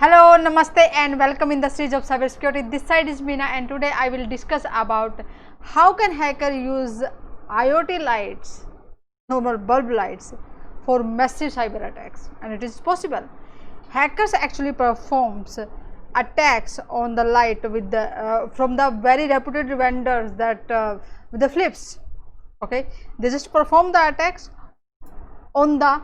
Hello, namaste and welcome in the series of cybersecurity. This side is Meena and today I will discuss about how can hacker use IoT lights, normal bulb lights for massive cyber attacks, and it is possible. Hackers actually performs attacks on the light with the from the very reputed vendors that with the flips. Okay, they just perform the attacks on the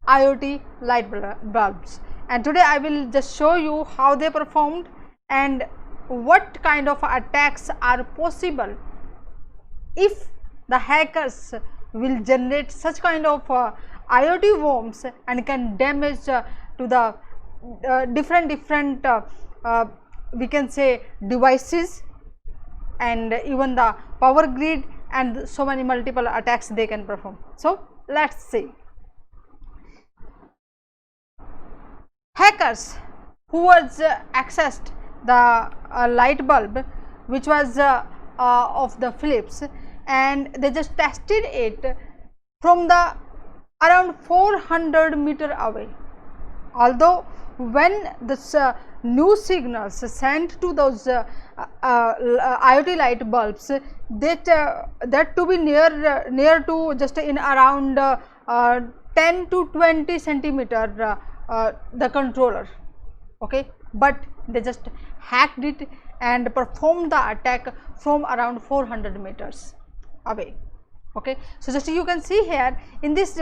IoT light bulbs, and today I will just show you how they performed and what kind of attacks are possible if the hackers will generate such kind of IoT worms and can damage to the different we can say devices and even the power grid, and so many multiple attacks they can perform. So let's see. Hackers who was accessed the light bulb which was of the Philips, and they just tested it from the around 400 meter away. Although when this new signals sent to those IoT light bulbs, that to be near to just in around 10 to 20 centimeter the controller, okay, but they just hacked it and performed the attack from around 400 meters away. Okay, so just you can see here in this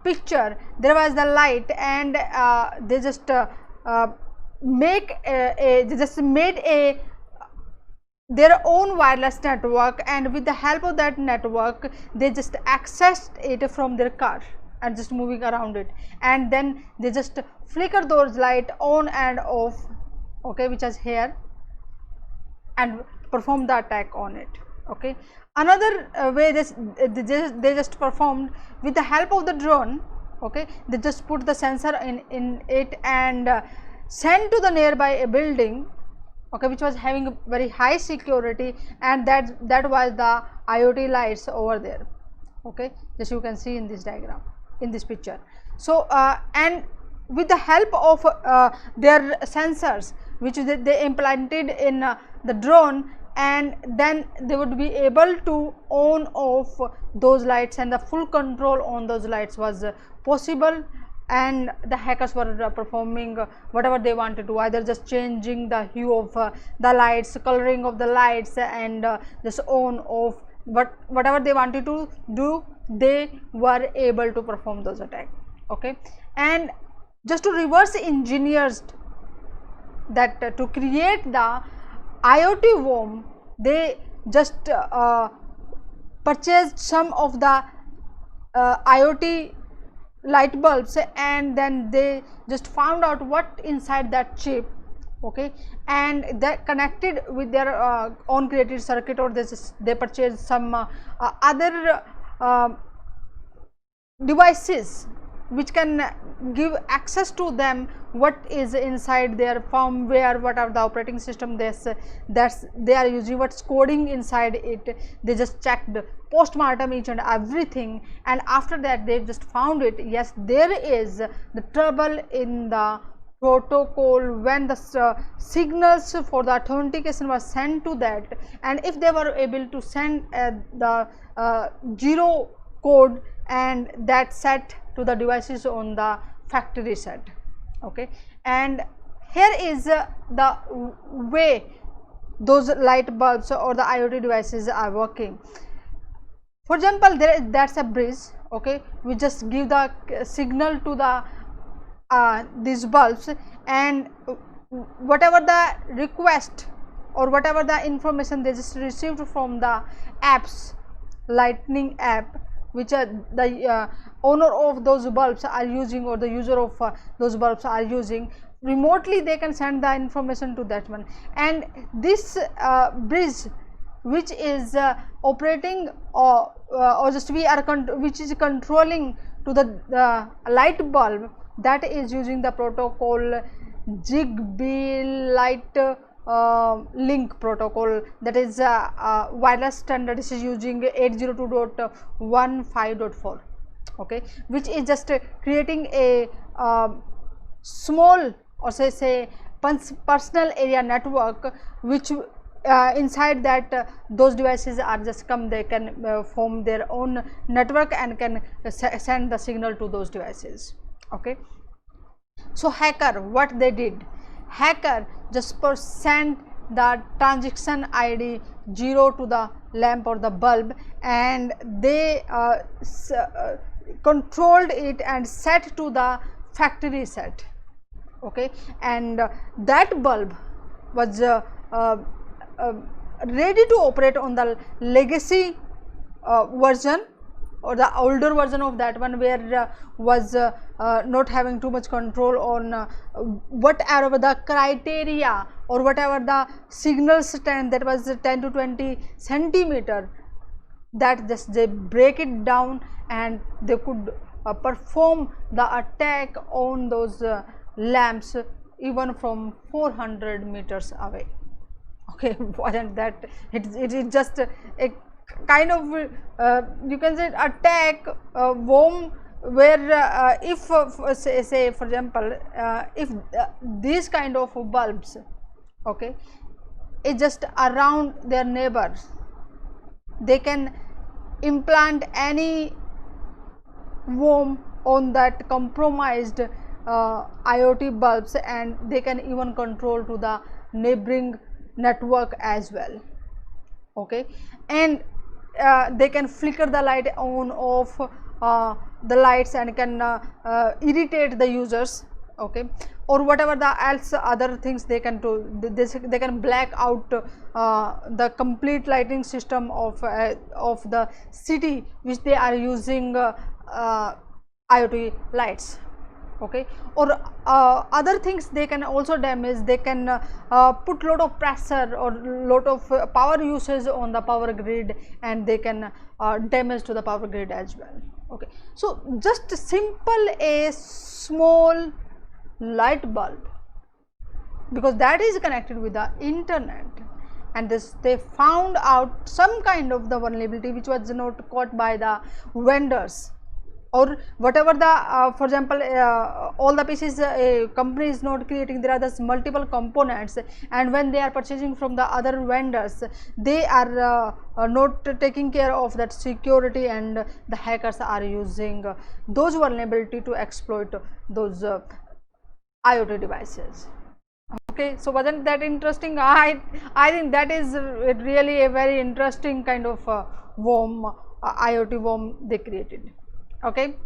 picture there was the light, and they just made their own wireless network, and with the help of that network they just accessed it from their car and just moving around it, and then they just flicker those light on and off, okay, which is here, and perform the attack on it. Okay, another way they just performed with the help of the drone. Okay, they just put the sensor in it and sent to the nearby building, okay, which was having very high security, and that was the IoT lights over there. Okay, just you can see in this diagram, in this picture. So and with the help of their sensors which they implanted in the drone, and then they would be able to on off those lights, and the full control on those lights was possible, and the hackers were performing whatever they wanted to, either just changing the hue of the lights, coloring of the lights, and just on off, but whatever they wanted to do, they were able to perform those attacks. Okay, and just to reverse engineers that to create the IoT worm, they just purchased some of the IoT light bulbs, and then they just found out what inside that chip. Okay, and they connected with their own created circuit, or they purchased some other devices which can give access to them what is inside their firmware, what are the operating system that's they are using, what's coding inside it. They just checked post-mortem each and everything, and after that they just found it, yes, there is the trouble in the protocol when the signals for the authentication was sent to that, and if they were able to send the zero code, and that set to the devices on the factory set. Okay, and here is the way those light bulbs or the IoT devices are working. For example, that's a bridge. Okay, we just give the signal to the these bulbs, and whatever the request or whatever the information they just received from the apps, lightning app, which are the owner of those bulbs are using, or the user of those bulbs are using, remotely they can send the information to that one, and this bridge which is operating or just which is controlling to the light bulb, that is using the protocol Zigbee light link protocol, that is wireless standard. This is using 802.15.4. okay, which is just creating a small or say personal area network, which inside that those devices are just come, they can form their own network and can send the signal to those devices. Okay. So hacker, what they did, hacker just sent the transaction ID 0 to the lamp or the bulb, and they controlled it and set to the factory set. Okay. And that bulb was ready to operate on the legacy version or the older version of that one, where was not having too much control on whatever the criteria or whatever the signal strength that was 10 to 20 centimeter, that just they break it down and they could perform the attack on those lamps even from 400 meters away. Okay. Wasn't that it is just a kind of you can say attack worm, where if say for example if these kind of bulbs, okay, is just around their neighbors, they can implant any worm on that compromised IoT bulbs, and they can even control to the neighboring network as well. Okay. And they can flicker the light on off the lights and can irritate the users. Okay. Or whatever the else other things they can do, they can black out the complete lighting system of the city which they are using IoT lights. Okay. Or other things they can also damage, they can put lot of pressure or lot of power usage on the power grid, and they can damage to the power grid as well. Okay. So just simple a small light bulb, because that is connected with the internet, and this they found out some kind of the vulnerability which was not caught by the vendors, or whatever the for example all the pieces a company is not creating, there are thus multiple components, and when they are purchasing from the other vendors, they are not taking care of that security, and the hackers are using those vulnerability to exploit those IoT devices. Okay. So wasn't that interesting? I think that is really a very interesting kind of worm, IoT worm they created. Okay.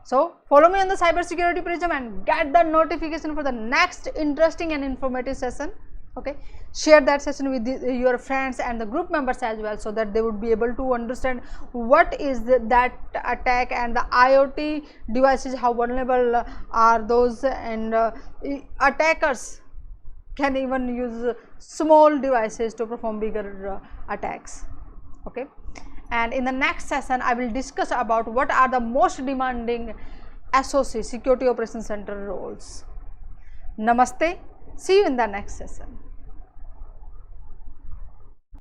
So follow me on the cybersecurity prism and get the notification for the next interesting and informative session. Okay. Share that session with your friends and the group members as well, so that they would be able to understand what is that attack and the IoT devices, how vulnerable are those, and attackers can even use small devices to perform bigger attacks. Okay. And in the next session I will discuss about what are the most demanding SOC, Security Operations Center roles. Namaste. See you in the next session.